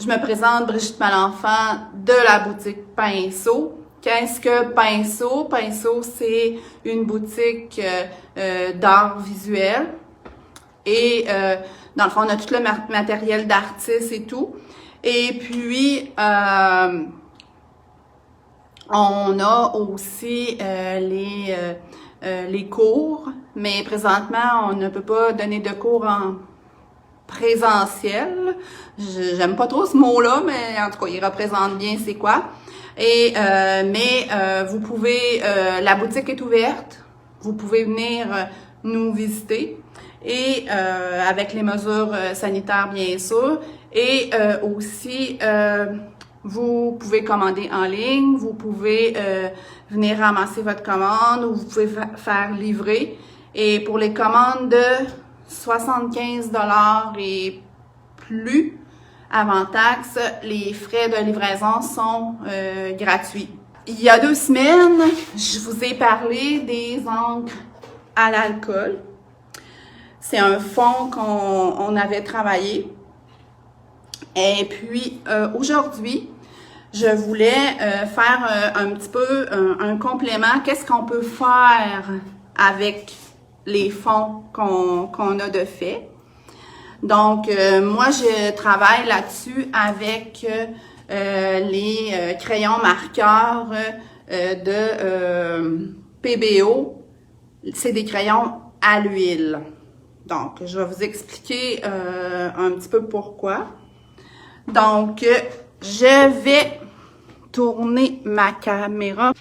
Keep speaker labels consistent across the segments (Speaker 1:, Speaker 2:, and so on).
Speaker 1: Je me présente, Brigitte Malenfant de la boutique Pinceau. Qu'est-ce que Pinceau? Pinceau, c'est une boutique d'art visuel. Et dans le fond, on a tout le matériel d'artiste et tout. Et puis, on a aussi les cours. Mais présentement, on ne peut pas donner de cours en présentiel. J'aime pas trop ce mot-là, mais en tout cas, il représente bien c'est quoi. Et vous pouvez, la boutique est ouverte, vous pouvez venir nous visiter et avec les mesures sanitaires bien sûr. Et aussi, vous pouvez commander en ligne, vous pouvez venir ramasser votre commande ou vous pouvez faire livrer. Et pour les commandes de 75 $ et plus avant taxe, les frais de livraison sont gratuits. Il y a 2 semaines, je vous ai parlé des encres à l'alcool. C'est un fond qu'on avait travaillé. Et puis aujourd'hui, je voulais faire un petit peu un complément. Qu'est-ce qu'on peut faire avec les fonds qu'on a de fait. Donc, moi, je travaille là-dessus avec les crayons marqueurs de PBO. C'est des crayons à l'huile. Donc, je vais vous expliquer un petit peu pourquoi. Donc, je vais tourner ma caméra.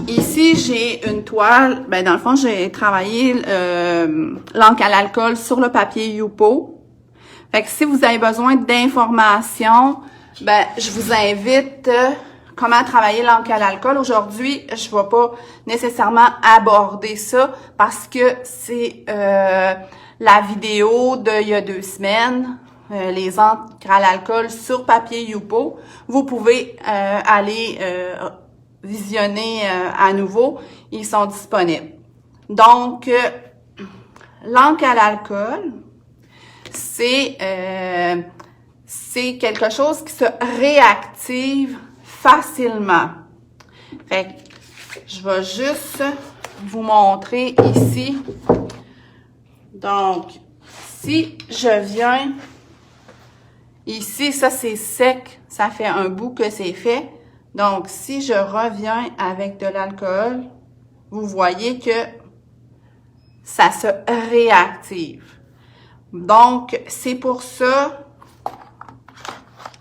Speaker 1: Ici, j'ai une toile. Ben, dans le fond, j'ai travaillé l'encre à l'alcool sur le papier Yupo. Fait que si vous avez besoin d'informations, ben, je vous invite comment travailler l'encre à l'alcool. Aujourd'hui, je ne vais pas nécessairement aborder ça parce que c'est la vidéo d'il y a 2 semaines. Les encres à l'alcool sur papier Yupo. Vous pouvez aller visionner à nouveau, ils sont disponibles. Donc, l'encre à l'alcool, c'est quelque chose qui se réactive facilement. Fait que je vais juste vous montrer ici. Donc, si je viens ici, ça c'est sec, ça fait un bout que c'est fait. Donc, si je reviens avec de l'alcool, vous voyez que ça se réactive. Donc, c'est pour ça,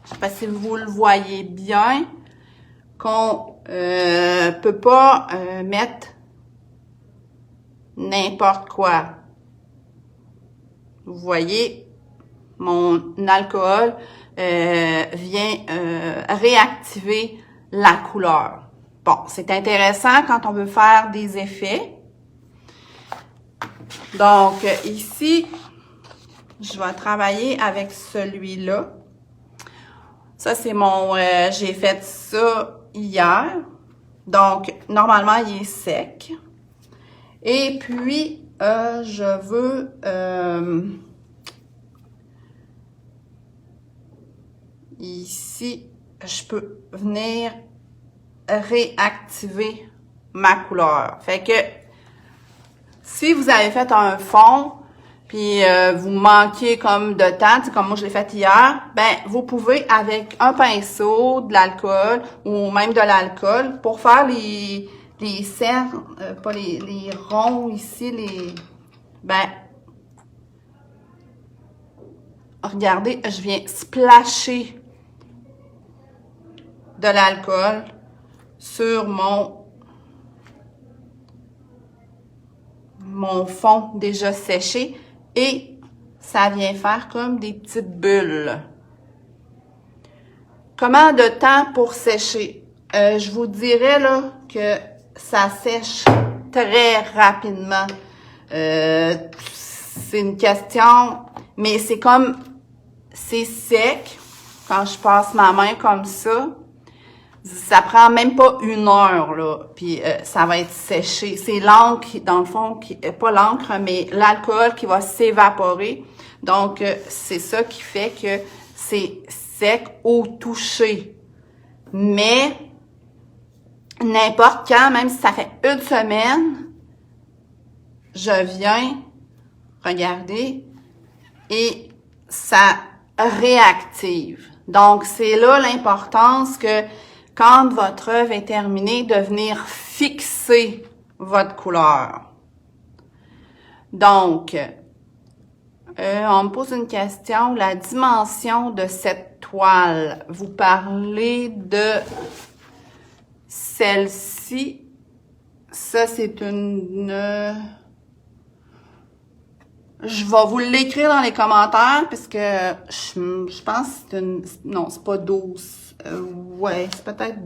Speaker 1: je sais pas si vous le voyez bien, qu'on peut pas mettre n'importe quoi. Vous voyez, mon alcool vient réactiver la couleur. Bon, c'est intéressant quand on veut faire des effets. Donc, ici, je vais travailler avec celui-là. Ça, c'est mon... j'ai fait ça hier. Donc, normalement, il est sec. Et puis, je veux... ici, je peux venir réactiver ma couleur. Fait que si vous avez fait un fond, puis vous manquez comme de temps, comme moi je l'ai fait hier, ben vous pouvez avec un pinceau, de l'alcool ou même de l'alcool pour faire les cercles, pas les ronds ici, ben regardez, je viens splasher de l'alcool sur mon fond déjà séché et ça vient faire comme des petites bulles. Comment de temps pour sécher? Je vous dirais là que ça sèche très rapidement. C'est une question, mais c'est comme, c'est sec. Quand je passe ma main comme ça prend même pas 1 heure, là, puis ça va être séché. C'est l'encre, dans le fond, pas l'encre, mais l'alcool qui va s'évaporer. Donc, c'est ça qui fait que c'est sec au toucher. Mais n'importe quand, même si ça fait une semaine, je viens regarder et ça réactive. Donc, c'est là l'importance que quand votre œuvre est terminée, de venir fixer votre couleur. Donc, on me pose une question. La dimension de cette toile, vous parlez de celle-ci. Ça, c'est une... Je vais vous l'écrire dans les commentaires parce que je pense que c'est une... Non, c'est pas 12. Ouais, c'est peut-être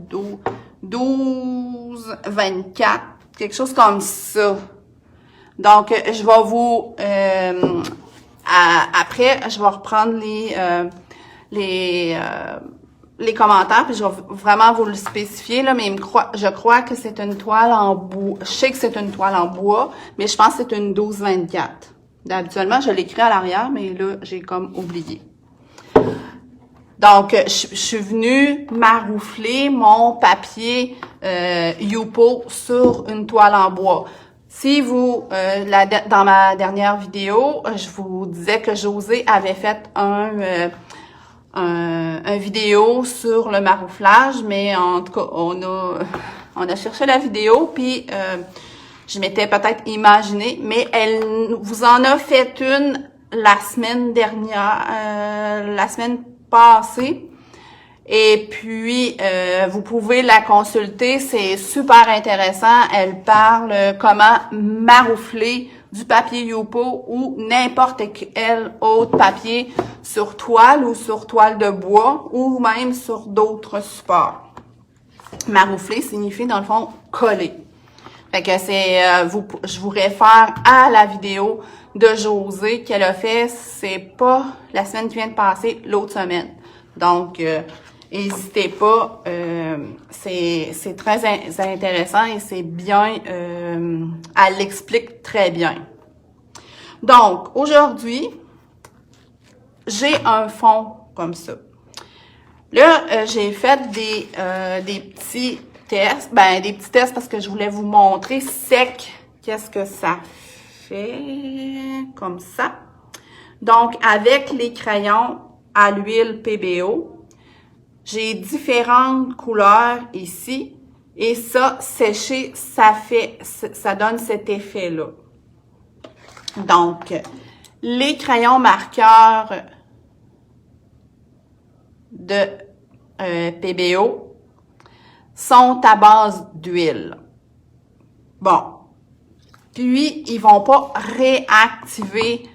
Speaker 1: 12, 24. Quelque chose comme ça. Donc, je vais vous... après, je vais reprendre les commentaires, puis je vais vraiment vous le spécifier, là, mais je crois que c'est une toile en bois. Je sais que c'est une toile en bois, mais je pense que c'est une 12-24. Habituellement, je l'écris à l'arrière, mais là, j'ai comme oublié. Donc, je suis venue maroufler mon papier Yupo sur une toile en bois. Si vous, dans ma dernière vidéo, je vous disais que José avait fait un vidéo sur le marouflage, mais en tout cas, on a cherché la vidéo, puis je m'étais peut-être imaginé, mais elle vous en a fait une la semaine dernière, la semaine passée. Et puis, vous pouvez la consulter, c'est super intéressant. Elle parle comment maroufler du papier Yupo ou n'importe quel autre papier sur toile ou sur toile de bois ou même sur d'autres supports. Maroufler signifie, dans le fond, coller. Fait que c'est, je vous réfère à la vidéo de José qu'elle a fait, c'est pas la semaine qui vient de passer, l'autre semaine. Donc, n'hésitez pas, c'est très intéressant et c'est bien, elle l'explique très bien. Donc, aujourd'hui, j'ai un fond comme ça. Là, j'ai fait des petits tests, des petits tests parce que je voulais vous montrer sec, qu'est-ce que ça fait, comme ça. Donc, avec les crayons à l'huile PBO, j'ai différentes couleurs ici, et ça, séché, ça donne cet effet-là. Donc, les crayons marqueurs de PBO sont à base d'huile. Bon. Puis, ils vont pas réactiver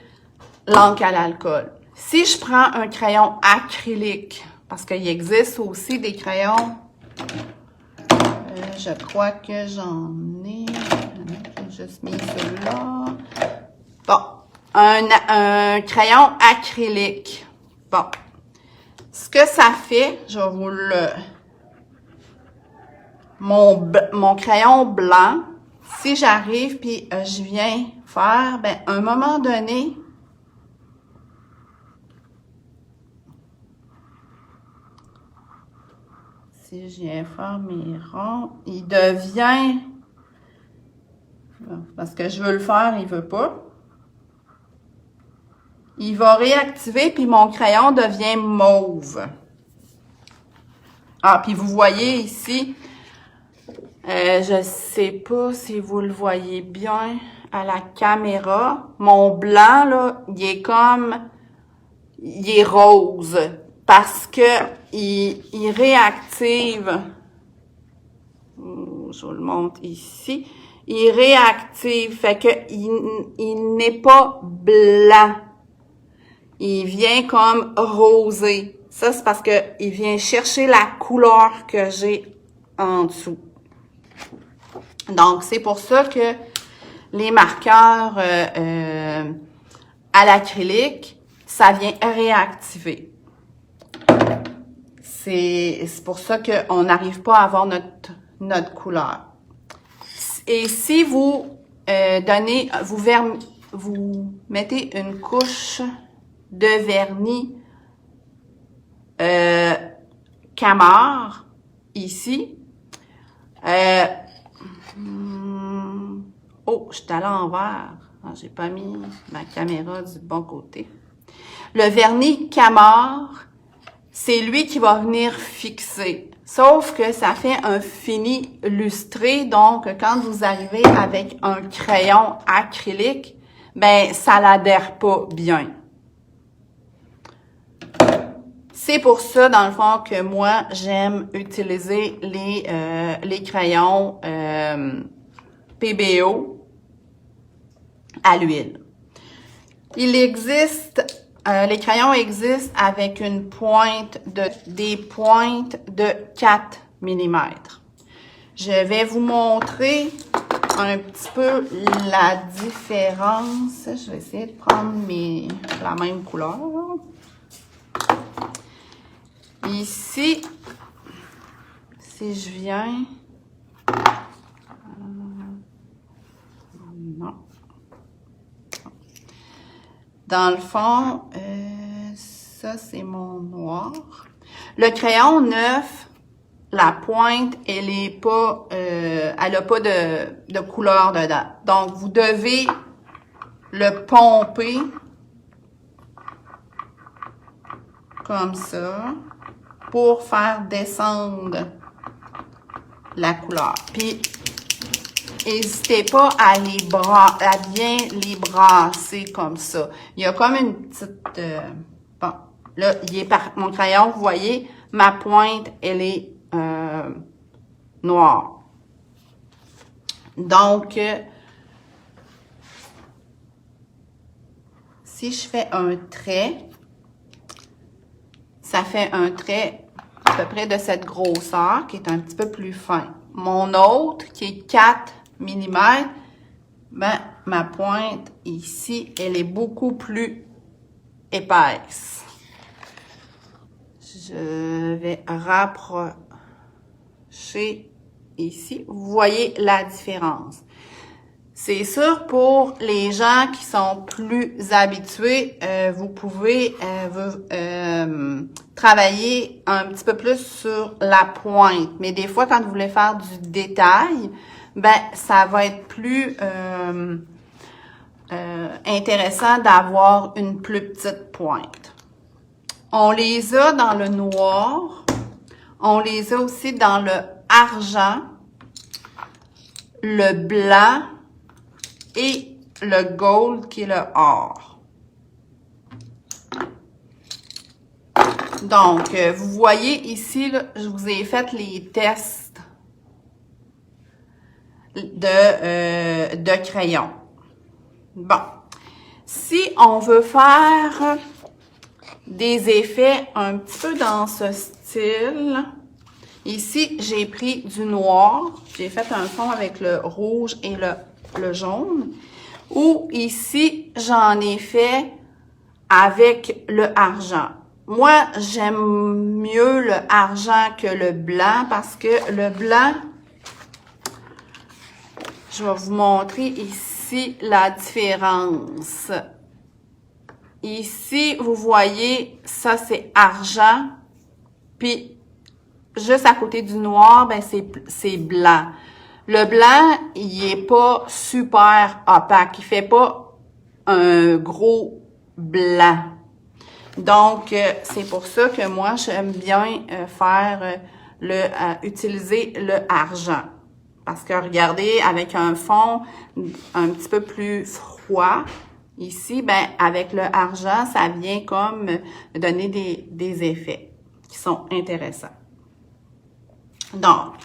Speaker 1: l'encre à l'alcool. Si je prends un crayon acrylique, parce qu'il existe aussi des crayons, je crois que j'en ai juste mis celui-là. Bon, un crayon acrylique. Bon, ce que ça fait, je vais vous le... Mon crayon blanc, si j'arrive puis je viens faire, à un moment donné, si je viens faire mes ronds, il devient, parce que je veux le faire, il veut pas. Il va réactiver, puis mon crayon devient mauve. Ah, puis vous voyez ici, je sais pas si vous le voyez bien à la caméra, mon blanc, là, il est rose, parce que il réactive, je vous le montre ici, il réactive, fait que il n'est pas blanc. Il vient comme rosé. Ça, c'est parce que il vient chercher la couleur que j'ai en dessous. Donc, c'est pour ça que les marqueurs à l'acrylique, ça vient réactiver. C'est pour ça qu'on n'arrive pas à avoir notre couleur. Et si vous vous mettez une couche de vernis Camard, ici. Oh, je suis à l'envers. J'ai pas mis ma caméra du bon côté. Le vernis Camard, c'est lui qui va venir fixer. Sauf que ça fait un fini lustré, donc quand vous arrivez avec un crayon acrylique, ben ça l'adhère pas bien. C'est pour ça, dans le fond, que moi, j'aime utiliser les crayons PBO à l'huile. Il existe, les crayons existent avec une pointe des pointes de 4 mm. Je vais vous montrer un petit peu la différence. Je vais essayer de prendre la même couleur. Ici, si je viens... non. Dans le fond, ça, c'est mon noir. Le crayon neuf, la pointe, elle n'a pas de couleur dedans. Donc, vous devez le pomper comme ça pour faire descendre la couleur. Puis, n'hésitez pas à bien les brasser comme ça. Il y a comme une petite... bon, là, mon crayon, vous voyez, ma pointe, elle est noire. Donc, si je fais un trait, ça fait un trait à peu près de cette grosseur, qui est un petit peu plus fin. Mon autre, qui est 4 mm, ben, ma pointe ici, elle est beaucoup plus épaisse. Je vais rapprocher ici. Vous voyez la différence. C'est sûr, pour les gens qui sont plus habitués, vous pouvez travailler un petit peu plus sur la pointe. Mais des fois, quand vous voulez faire du détail, ben ça va être plus intéressant d'avoir une plus petite pointe. On les a dans le noir. On les a aussi dans le argent, le blanc, et le gold qui est le or. Donc, vous voyez ici, là, je vous ai fait les tests de crayon. Bon, si on veut faire des effets un petit peu dans ce style, ici, j'ai pris du noir. J'ai fait un fond avec le rouge et le jaune, ou ici, j'en ai fait avec le argent. Moi, j'aime mieux le argent que le blanc parce que le blanc, je vais vous montrer ici la différence. Ici, vous voyez, ça c'est argent, puis juste à côté du noir, ben c'est blanc. Le blanc, il est pas super opaque. Il fait pas un gros blanc. Donc, c'est pour ça que moi, j'aime bien utiliser le argent. Parce que regardez, avec un fond un petit peu plus froid, ici, ben avec le argent, ça vient comme donner des effets qui sont intéressants. Donc,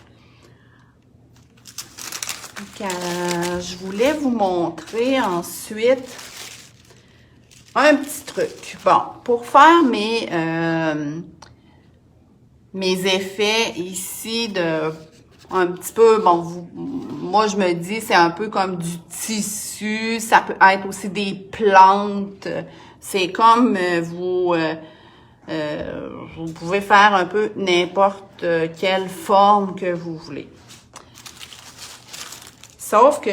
Speaker 1: je voulais vous montrer ensuite un petit truc. Bon, pour faire mes effets ici un petit peu, bon, moi je me dis c'est un peu comme du tissu, ça peut être aussi des plantes, c'est comme vous pouvez faire un peu n'importe quelle forme que vous voulez. Sauf que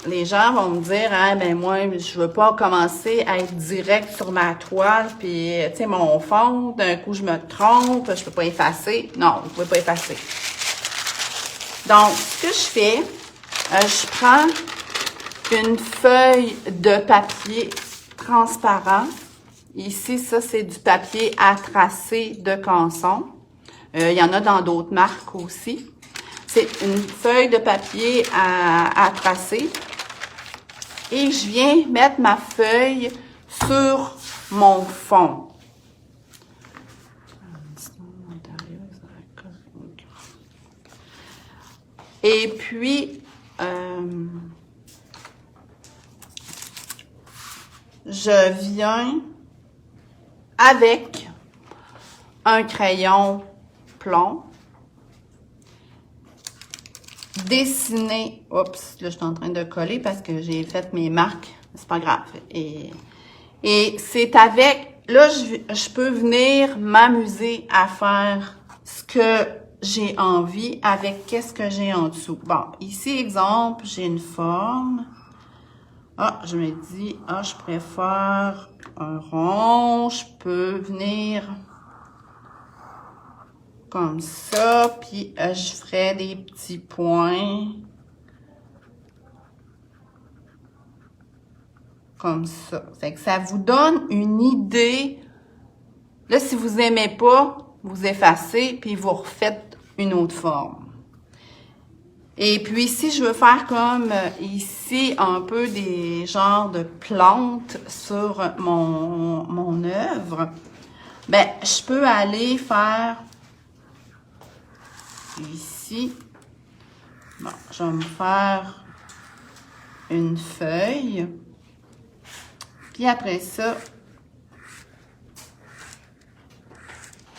Speaker 1: les gens vont me dire, ah, ben moi, je veux pas commencer à être direct sur ma toile, puis, tu sais, mon fond, d'un coup, je me trompe, je peux pas effacer. Non, vous pouvez pas effacer. Donc, ce que je fais, je prends une feuille de papier transparent. Ici, ça, c'est du papier à tracer de Canson. Il y en a dans d'autres marques aussi. C'est une feuille de papier à tracer. Et je viens mettre ma feuille sur mon fond. Et puis, je viens avec un crayon plomb dessiner, oups, là je suis en train de coller parce que j'ai fait mes marques, c'est pas grave. Et c'est avec, là je peux venir m'amuser à faire ce que j'ai envie avec qu'est-ce que j'ai en dessous. Bon, ici exemple, j'ai une forme. Ah, je me dis, ah, je préfère un rond, je peux venir comme ça, puis je ferai des petits points comme ça. Fait que ça vous donne une idée. Là, si vous aimez pas, vous effacez, puis vous refaites une autre forme. Et puis, si je veux faire comme ici, un peu des genres de plantes sur mon œuvre, ben, je peux aller faire ici. Bon, je vais me faire une feuille. Puis après ça,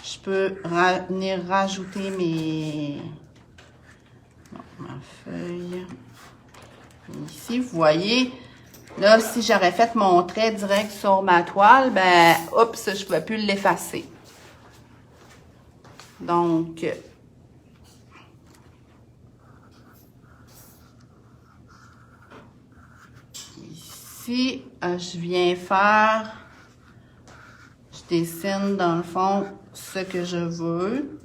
Speaker 1: je peux venir rajouter ma feuille. Ici, vous voyez, là, si j'aurais fait mon trait direct sur ma toile, ben, oups, je ne pouvais plus l'effacer. Donc, ici, je viens faire, je dessine dans le fond ce que je veux.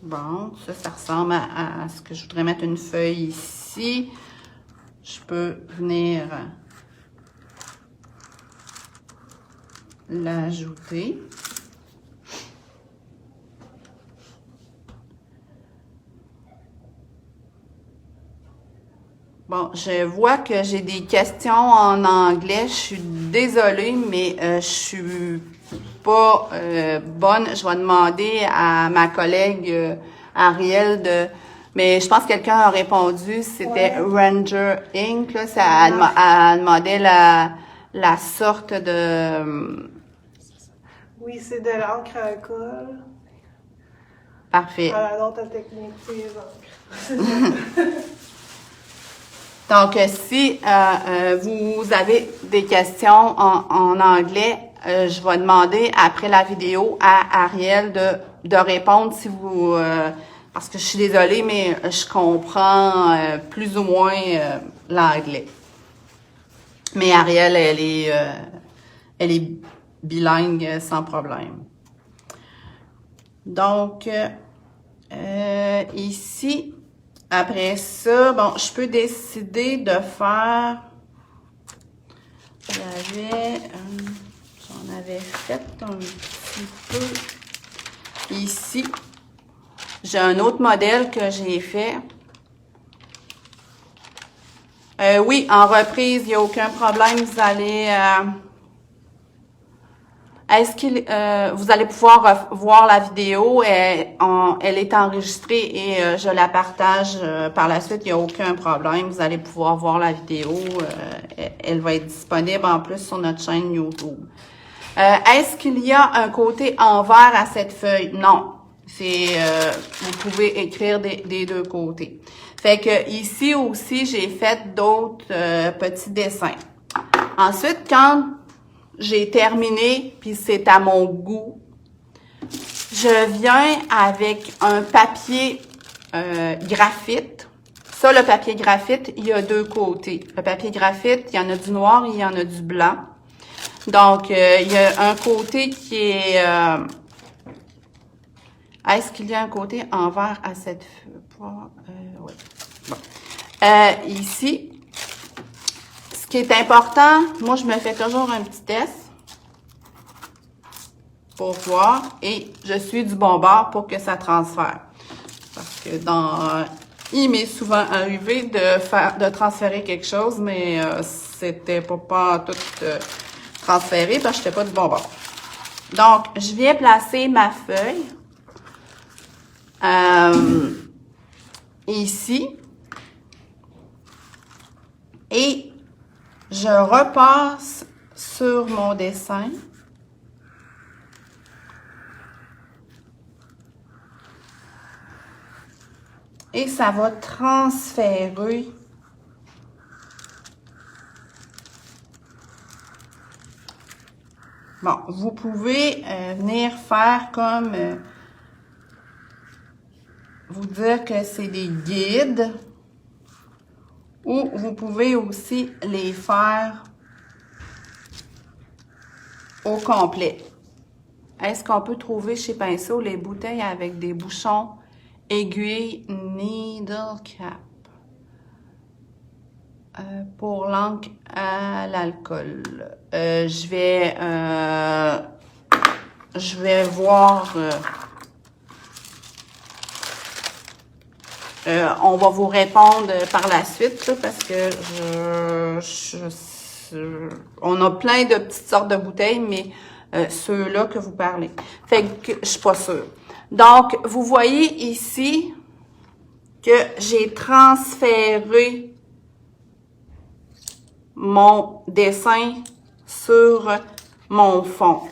Speaker 1: Bon, ça ressemble à ce que je voudrais mettre une feuille ici. Je peux venir l'ajouter. Bon, je vois que j'ai des questions en anglais. Je suis désolée, mais je suis pas bonne. Je vais demander à ma collègue Ariel de... Mais je pense que quelqu'un a répondu. C'était Ranger Inc. Là, ça elle demandait la sorte de...
Speaker 2: Oui, c'est de l'encre à colle.
Speaker 1: Parfait.
Speaker 2: À l'autre technique, c'est les encres.
Speaker 1: Donc, si vous avez des questions en anglais, je vais demander après la vidéo à Ariel de répondre si vous... parce que je suis désolée, mais je comprends plus ou moins l'anglais. Mais Ariel, elle est bilingue sans problème. Donc, ici... Après ça, bon, je peux décider de faire... J'en avais fait un petit peu ici. J'ai un autre modèle que j'ai fait. Oui, en reprise, il n'y a aucun problème. Vous allez... vous allez pouvoir voir la vidéo, elle est enregistrée et je la partage par la suite, il n'y a aucun problème. Vous allez pouvoir voir la vidéo, elle va être disponible en plus sur notre chaîne YouTube. Est-ce qu'il y a un côté envers à cette feuille? Non, vous pouvez écrire des deux côtés. Fait que ici aussi, j'ai fait d'autres petits dessins. Ensuite, quand j'ai terminé, puis c'est à mon goût, je viens avec un papier graphite. Ça, le papier graphite, il y a deux côtés. Le papier graphite, il y en a du noir et il y en a du blanc. Donc, il y a un côté qui est... est-ce qu'il y a un côté envers à cette... oui. Bon. Ici, ce qui est important, moi, je me fais toujours un petit test pour voir et je suis du bon bord pour que ça transfère. Parce que il m'est souvent arrivé de transférer quelque chose, mais c'était pas tout transféré parce que j'étais pas du bon bord. Donc, je viens placer ma feuille ici et je repasse sur mon dessin. Et ça va transférer bon, vous pouvez venir faire comme vous dire que c'est des guides ou vous pouvez aussi les faire au complet. Est-ce qu'on peut trouver chez Pinceau les bouteilles avec des bouchons aiguille needle cap pour l'encre à l'alcool. Je vais voir. On va vous répondre par la suite là, parce que on a plein de petites sortes de bouteilles, mais ceux-là que vous parlez. Fait que je suis pas sûre. Donc, vous voyez ici que j'ai transféré mon dessin sur mon fond.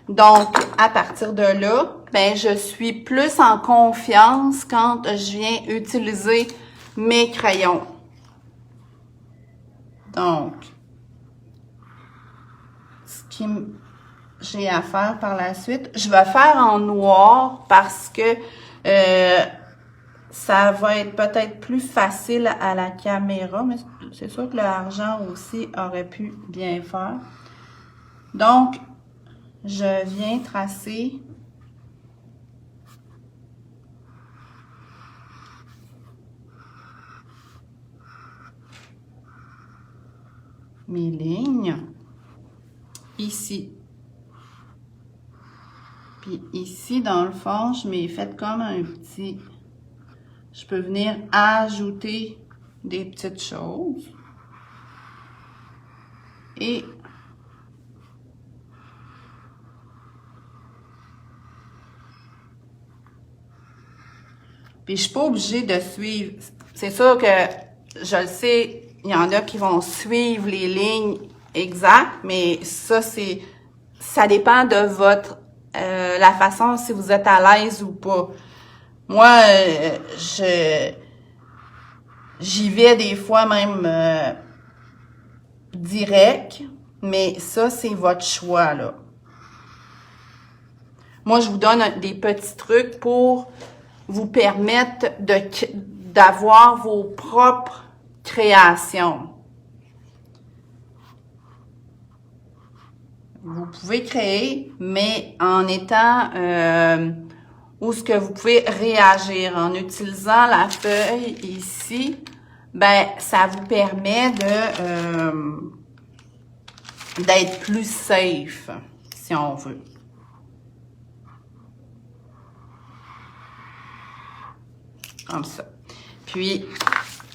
Speaker 1: Donc, à partir de là, ben, je suis plus en confiance quand je viens utiliser mes crayons. Donc, ce qui j'ai à faire par la suite. Je vais faire en noir parce que ça va être peut-être plus facile à la caméra, mais c'est sûr que le argent aussi aurait pu bien faire. Donc, je viens tracer mes lignes ici. Puis ici, dans le fond, je m'ai fait comme un petit... Je peux venir ajouter des petites choses. Et... Puis je suis pas obligée de suivre. C'est sûr que, je le sais, il y en a qui vont suivre les lignes exactes, mais ça, ça dépend de votre... la façon si vous êtes à l'aise ou pas. Moi, j'y vais des fois même direct, mais ça, c'est votre choix, là. Moi, je vous donne des petits trucs pour vous permettre d'avoir vos propres créations. Vous pouvez créer, mais en étant où ce que vous pouvez réagir. En utilisant la feuille ici, ben ça vous permet d'être plus safe, si on veut. Comme ça. Puis,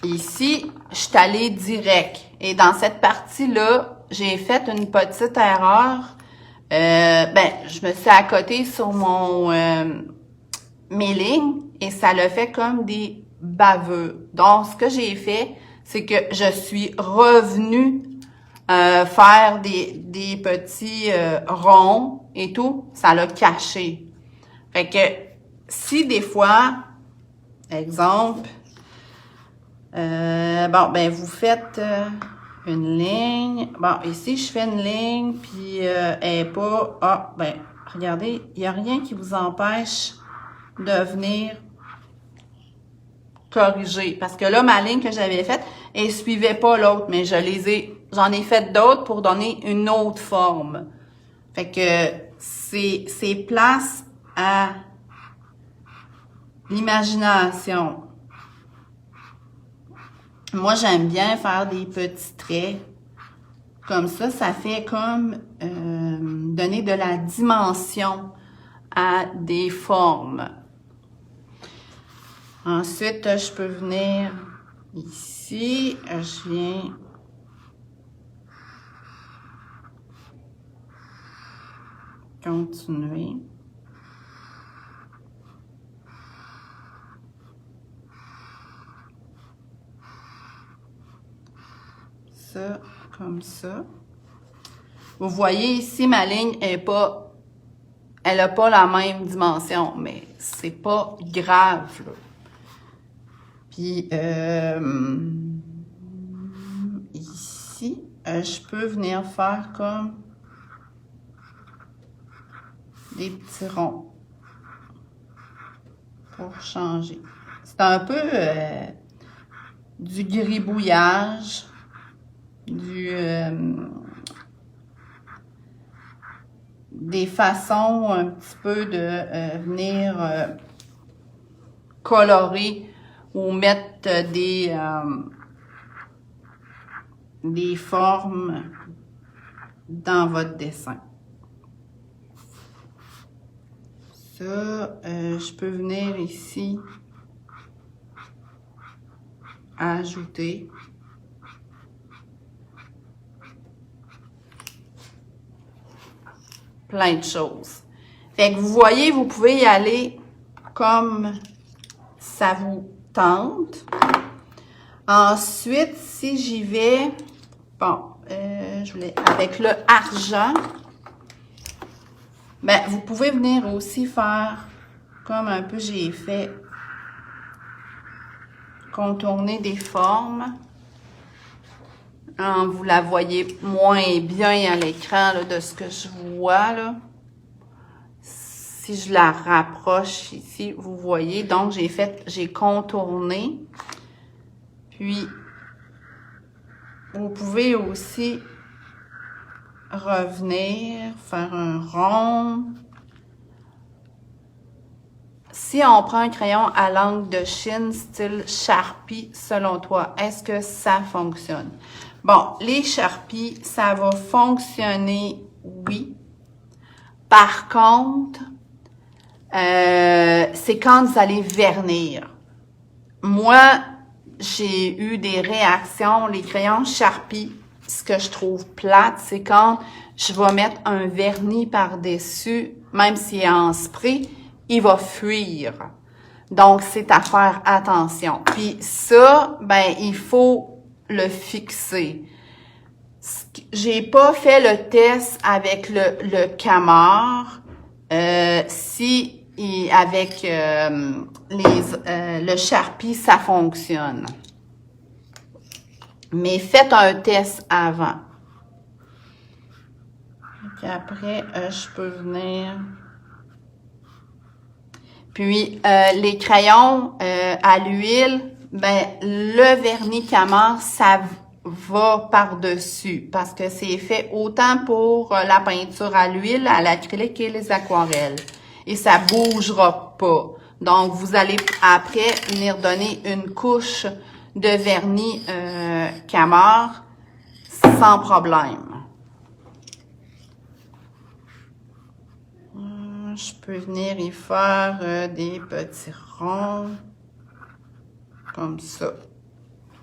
Speaker 1: ici, je suis allée direct. Et dans cette partie-là, j'ai fait une petite erreur. Je me suis accotée sur mes lignes et ça le fait comme des baveux. Donc, ce que j'ai fait, c'est que je suis revenue faire des petits ronds et tout. Ça l'a caché. Fait que, si des fois, exemple, vous faites, une ligne. Bon, ici, je fais une ligne, puis elle n'est pas... Ah, ben, regardez, il n'y a rien qui vous empêche de venir corriger. Parce que là, ma ligne que j'avais faite, elle ne suivait pas l'autre, mais j'en ai fait d'autres pour donner une autre forme. Fait que c'est place à l'imagination. Moi, j'aime bien faire des petits traits. Comme ça fait comme donner de la dimension à des formes. Ensuite, je peux venir ici. Je viens continuer. Ça, comme ça. Vous voyez ici, ma ligne elle n'a pas la même dimension, mais c'est pas grave, là. Puis, ici, je peux venir faire comme des petits ronds pour changer. C'est un peu du gribouillage, des façons un petit peu de venir colorer ou mettre des formes dans votre dessin. Ça, je peux venir ici ajouter. Plein de choses. Fait que vous voyez, vous pouvez y aller comme ça vous tente. Ensuite, si j'y vais, bon, je voulais avec le argent, ben, vous pouvez venir aussi faire comme un peu j'ai fait, contourner des formes. Vous la voyez moins bien à l'écran de ce que je vois, là. Si je la rapproche ici, vous voyez. Donc, j'ai contourné. Puis, vous pouvez aussi revenir, faire un rond. Si on prend un crayon à l'encre de Chine, style Sharpie, selon toi, est-ce que ça fonctionne? Bon, les Sharpies, ça va fonctionner, oui. Par contre, c'est quand vous allez vernir. Moi, j'ai eu des réactions. Les crayons Sharpie, ce que je trouve plate, c'est quand je vais mettre un vernis par-dessus, même s'il est en spray, il va fuir. Donc, c'est à faire attention. Puis ça, ben, il faut le fixer. J'ai pas fait le test avec le Camar. Si avec le Sharpie, ça fonctionne. Mais faites un test avant. Et après, je peux venir... Puis, les crayons à l'huile, ben, le vernis Camar, ça va par-dessus parce que c'est fait autant pour la peinture à l'huile, à l'acrylique et les aquarelles. Et ça bougera pas. Donc, vous allez après venir donner une couche de vernis Camar sans problème. Je peux venir y faire des petits ronds, comme ça,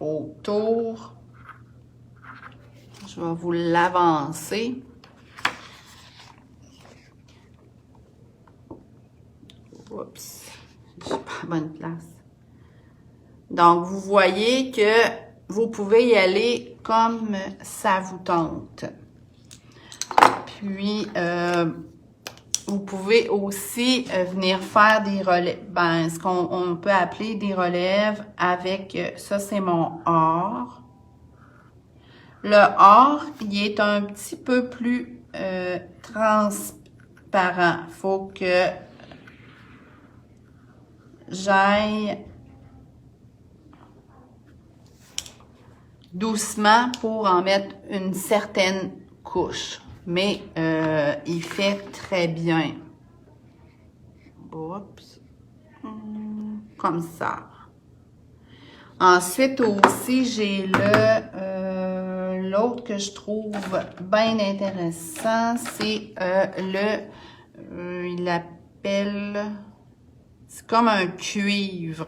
Speaker 1: autour. Je vais vous l'avancer. Oups, je suis pas à bonne place. Donc, vous voyez que vous pouvez y aller comme ça vous tente. Puis, vous pouvez aussi venir faire des relèves, ben, ce qu'on peut appeler des relèves avec, ça c'est mon or. Le or, il est un petit peu plus transparent. Faut que j'aille doucement pour en mettre une certaine couche. Mais il fait très bien. Oups. Comme ça. Ensuite aussi, j'ai l'autre que je trouve bien intéressant, c'est il l'appelle, c'est comme un cuivre.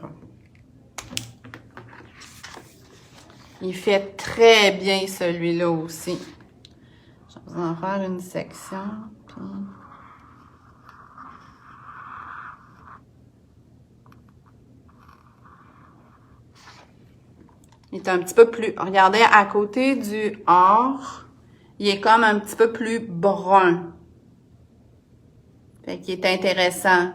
Speaker 1: Il fait très bien celui-là aussi. Je vais vous en faire une section. Puis... il est un petit peu plus... regardez, à côté du or, il est comme un petit peu plus brun. Fait qu'il est intéressant.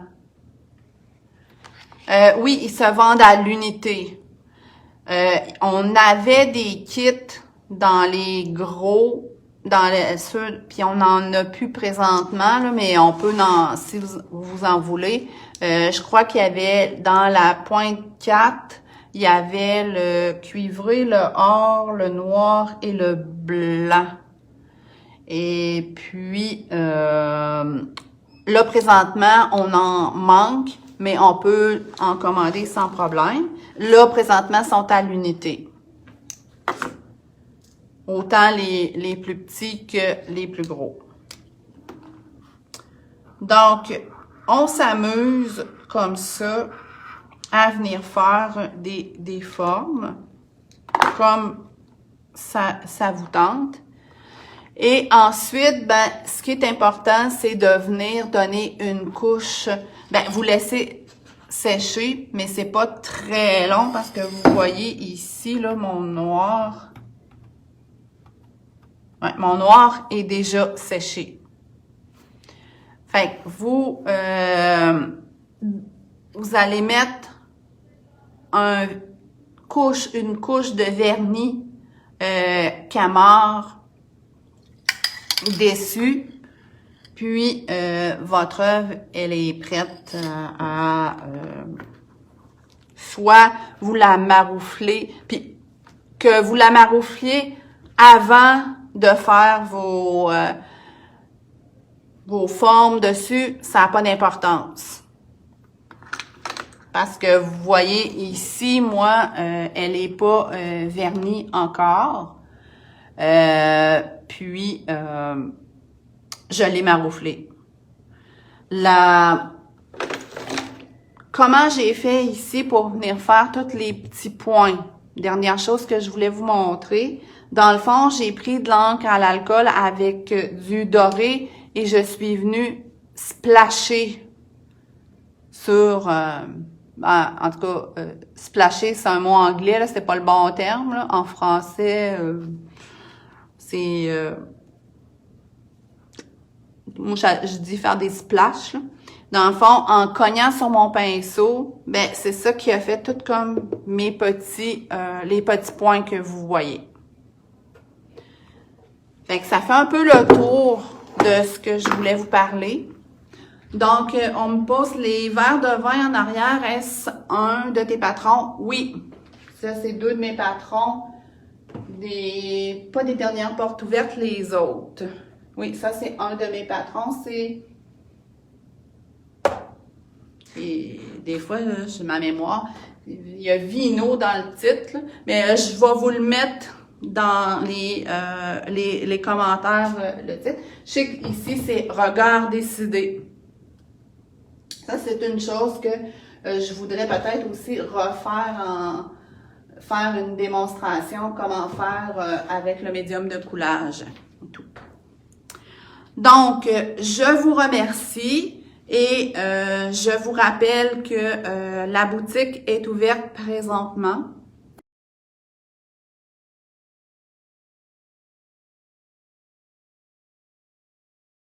Speaker 1: Oui, ils se vendent à l'unité. On avait des kits dans les gros, puis on en a plus présentement, là, mais on peut si vous en voulez. Je crois qu'il y avait dans la pointe 4, il y avait le cuivré, le or, le noir et le blanc. Et puis, là, présentement, on en manque, mais on peut en commander sans problème. Là, présentement, sont à l'unité. Autant les plus petits que les plus gros. Donc, on s'amuse comme ça à venir faire des formes comme ça vous tente. Et ensuite, ben, ce qui est important, c'est de venir donner une couche. Ben, vous laissez sécher, mais c'est pas très long parce que vous voyez ici, là, mon noir. Ouais, mon noir est déjà séché. Fait que vous allez mettre une couche de vernis Camard dessus. Puis, votre œuvre, elle est prête à soit vous la marouflez, puis que vous la maroufliez avant de faire vos formes dessus, ça n'a pas d'importance. Parce que vous voyez ici, moi, elle n'est pas vernie encore. Puis, je l'ai marouflée. Comment j'ai fait ici pour venir faire tous les petits points? Dernière chose que je voulais vous montrer. Dans le fond, j'ai pris de l'encre à l'alcool avec du doré et je suis venue splasher sur... en tout cas, splasher, c'est un mot anglais, là, c'est pas le bon terme. Là. En français, c'est... moi, je dis faire des splashes. Là. Dans le fond, en cognant sur mon pinceau, ben c'est ça qui a fait tout comme les petits points que vous voyez. Fait que ça fait un peu le tour de ce que je voulais vous parler. Donc, on me pose les verres de vin en arrière. Est-ce un de tes patrons? Oui. Ça, c'est deux de mes patrons. Pas des dernières portes ouvertes, les autres. Oui, ça, c'est un de mes patrons. Et des fois, là, j'ai ma mémoire. Il y a Vino dans le titre, là, mais je vais vous le mettre dans les commentaires, le titre. Je sais qu'ici, c'est « Regard décidé ». Ça, c'est une chose que je voudrais peut-être aussi refaire faire une démonstration, comment faire avec le médium de coulage et tout. Donc, je vous remercie et je vous rappelle que la boutique est ouverte présentement.